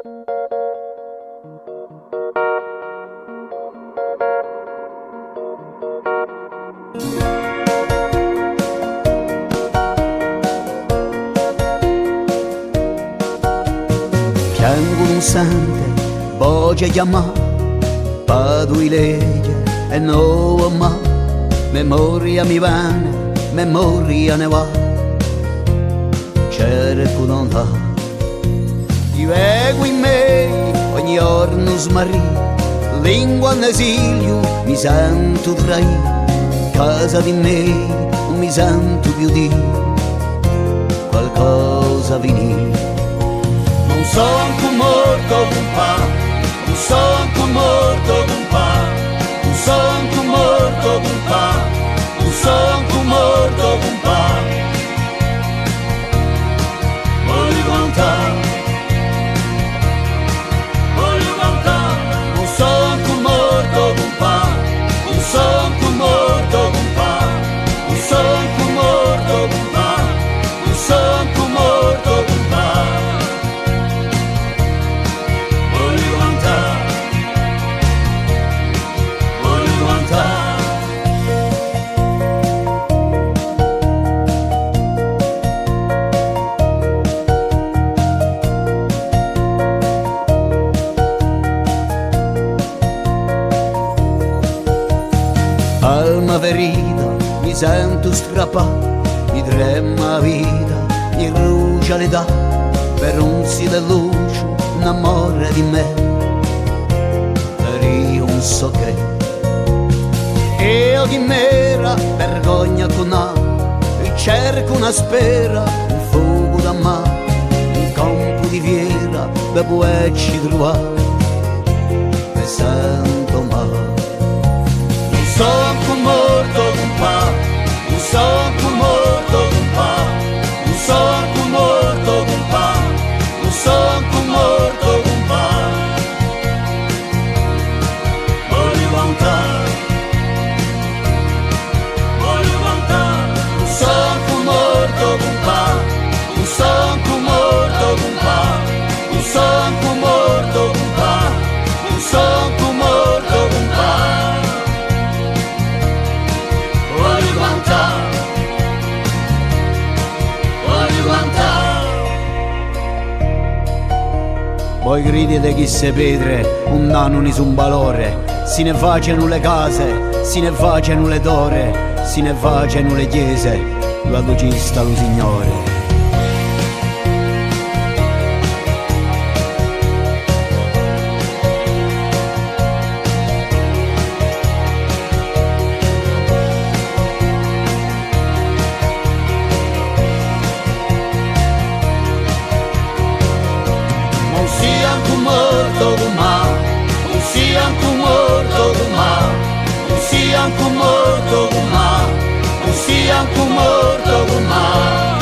Piango un sante, voce chiamà, padui legge e no ma, memoria mi vane, memoria ne va, cerco non va. Ti vengo in me, ogni giorno smarrì, lingua in esilio, mi sento traì, casa di me, non mi sento più di qualcosa venire. Non sono morto con pa, non sono morto con pa, non sono morto con pa, non sono morto con pa. Voglio cantare, non sono morto con pa, non sono morto con pa, non sono morto con pa, non sono morto con pa. Alma ferita, mi sento strappato, mi trema vita, mi brucia l'età, per un si di luce, un amore di me, per io non so che. Io di mera vergogna con A, e cerco una spera, un fuoco da mare, un campo di fiera, da poterci trovare, mi sento male. Sono morto con pa, non sono morto con pa, non sono morto con pa, non sono morto con pa. Voglio cantare, non sono morto con pa, non sono morto con pa, non sono morto con pa, non sono morto con pa. Poi gridi di chi se pedre, un nano ni sun valore, si ne facciano le case, si ne facciano le tore, si ne facciano le chiese, la lucista lo Signore. Morto con ma, non sia anche morto con ma, non sia anche morto con ma, non sia anche morto con ma.